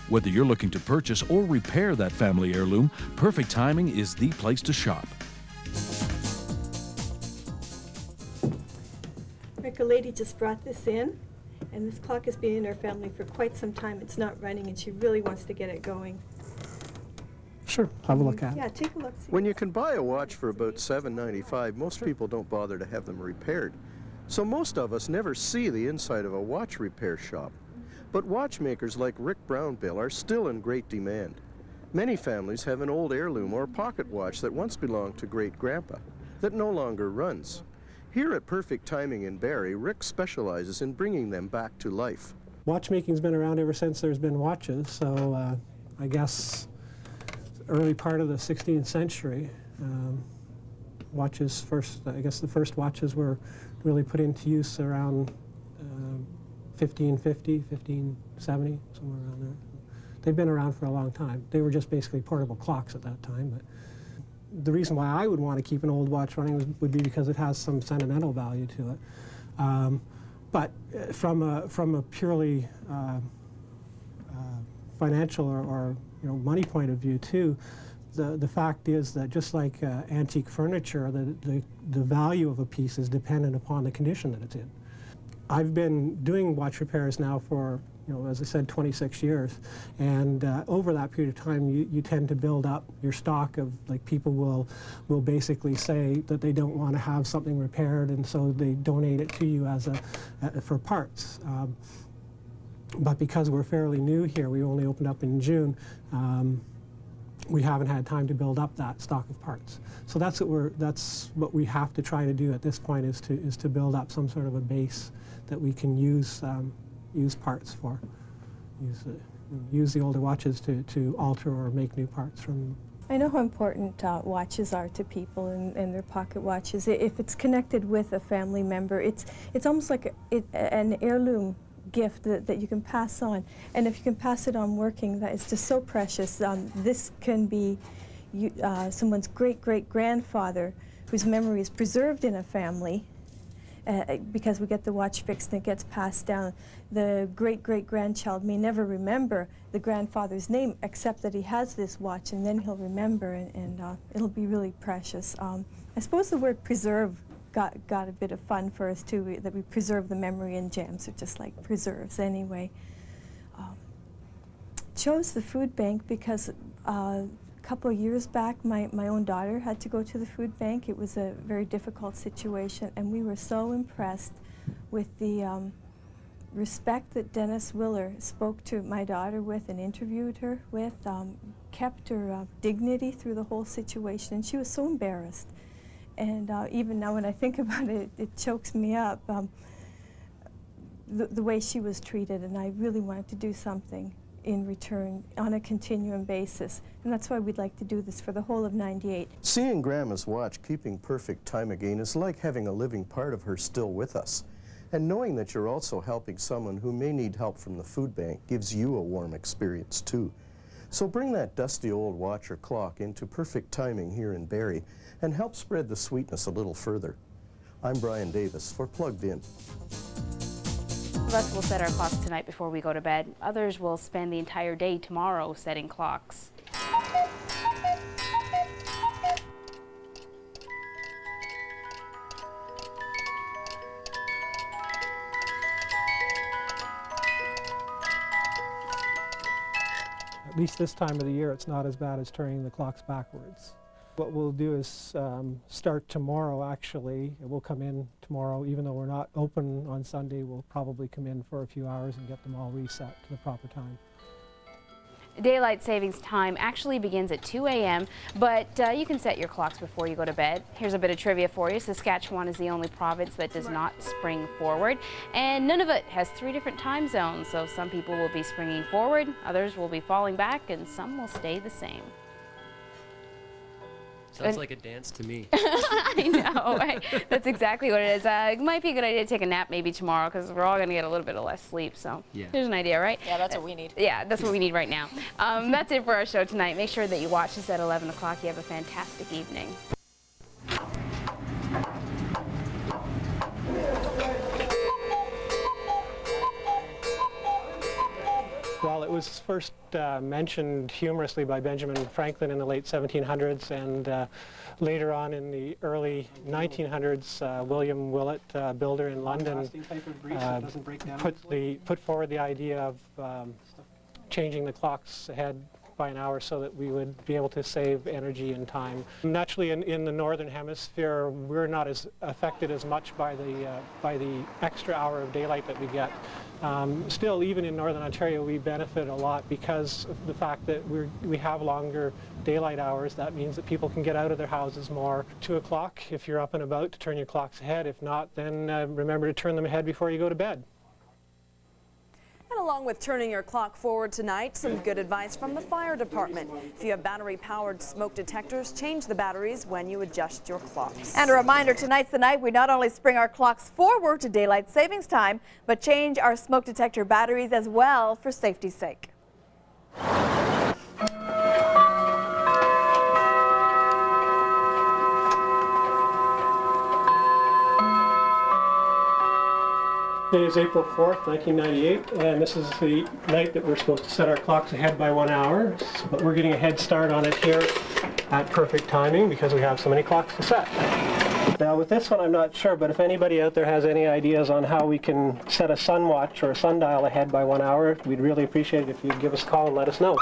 Whether you're looking to purchase or repair that family heirloom, Perfect Timing is the place to shop. Rick, a lady just brought this in, and this clock has been in our family for quite some time. It's not running, and she really wants to get it going. Sure, have a look at it. Yeah, take a look. When you can buy a watch for about $7.95, most people don't bother to have them repaired. So most of us never see the inside of a watch repair shop. But watchmakers like Rick Brownbill are still in great demand. Many families have an old heirloom or pocket watch that once belonged to great-grandpa that no longer runs. Here at Perfect Timing in Barrie, Rick specializes in bringing them back to life. Watchmaking's been around ever since there's been watches, so I guess early part of the 16th century. Watches first, I guess the first watches were really put into use around 1550, 1570, somewhere around there. They've been around for a long time. They were just basically portable clocks at that time. But the reason why I would want to keep an old watch running would be because it has some sentimental value to it. But from a purely financial or money point of view too, the fact is that just like antique furniture, the value of a piece is dependent upon the condition that it's in. I've been doing watch repairs now for, as I said, 26 years, and over that period of time, you tend to build up your stock of, like, people will basically say that they don't want to have something repaired, and so they donate it to you as for parts. But because we're fairly new here, we only opened up in June. We haven't had time to build up that stock of parts. So that's what we have to try to do at this point, is to build up some sort of a base that we can use parts for. Use the older watches to alter or make new parts from. I know how important watches are to people and their pocket watches. If it's connected with a family member, it's almost like an heirloom gift that you can pass on. And if you can pass it on working, that is just so precious. This can be someone's great-great-grandfather whose memory is preserved in a family, because we get the watch fixed and it gets passed down. The great-great-grandchild may never remember the grandfather's name, except that he has this watch, and then he'll remember, and it'll be really precious. I suppose the word preserve got a bit of fun for us too, that we preserve the memory, and gems are just like preserves anyway. Chose the food bank because a couple of years back my own daughter had to go to the food bank. It was a very difficult situation, and we were so impressed with the respect that Dennis Willer spoke to my daughter with and interviewed her with, kept her dignity through the whole situation, and she was so embarrassed. And even now when I think about it, it chokes me up, the way she was treated, and I really wanted to do something in return on a continuum basis. And that's why we'd like to do this for the whole of '98. Seeing Grandma's watch keeping perfect time again is like having a living part of her still with us. And knowing that you're also helping someone who may need help from the food bank gives you a warm experience too. So bring that dusty old watch or clock into Perfect Timing here in Barrie and help spread the sweetness a little further. I'm Brian Davis for Plugged In. Some of us will set our clocks tonight before we go to bed. Others will spend the entire day tomorrow setting clocks. At least this time of the year, it's not as bad as turning the clocks backwards. What we'll do is start tomorrow, actually. We'll come in tomorrow, even though we're not open on Sunday. We'll probably come in for a few hours and get them all reset to the proper time. Daylight savings time actually begins at 2 a.m., but you can set your clocks before you go to bed. Here's a bit of trivia for you. Saskatchewan is the only province that does not spring forward, and Nunavut has 3 different time zones, so some people will be springing forward, others will be falling back, and some will stay the same. Sounds like a dance to me. I know. That's exactly what it is. It might be a good idea to take a nap maybe tomorrow, because we're all going to get a little bit of less sleep. So here's an idea, right? Yeah, that's what we need. Yeah, that's what we need right now. That's it for our show tonight. Make sure that you watch us at 11 o'clock. You have a fantastic evening. Well, it was first mentioned humorously by Benjamin Franklin in the late 1700s, and later on in the early 1900s, William Willett, builder in London, put forward the idea of changing the clocks ahead by an hour so that we would be able to save energy and time. Naturally, in the northern hemisphere, we're not as affected as much by the extra hour of daylight that we get. Still, even in northern Ontario, we benefit a lot because of the fact that we have longer daylight hours. That means that people can get out of their houses more. 2 o'clock, if you're up and about, to turn your clocks ahead. If not, then remember to turn them ahead before you go to bed. And along with turning your clock forward tonight, some good advice from the fire department. If you have battery-powered smoke detectors, change the batteries when you adjust your clocks. And a reminder, tonight's the night we not only spring our clocks forward to daylight savings time, but change our smoke detector batteries as well for safety's sake. It is April 4th, 1998, and this is the night that we're supposed to set our clocks ahead by 1 hour, but we're getting a head start on it here at perfect timing because we have so many clocks to set. Now with this one I'm not sure, but if anybody out there has any ideas on how we can set a sun watch or a sundial ahead by 1 hour, we'd really appreciate it if you'd give us a call and let us know.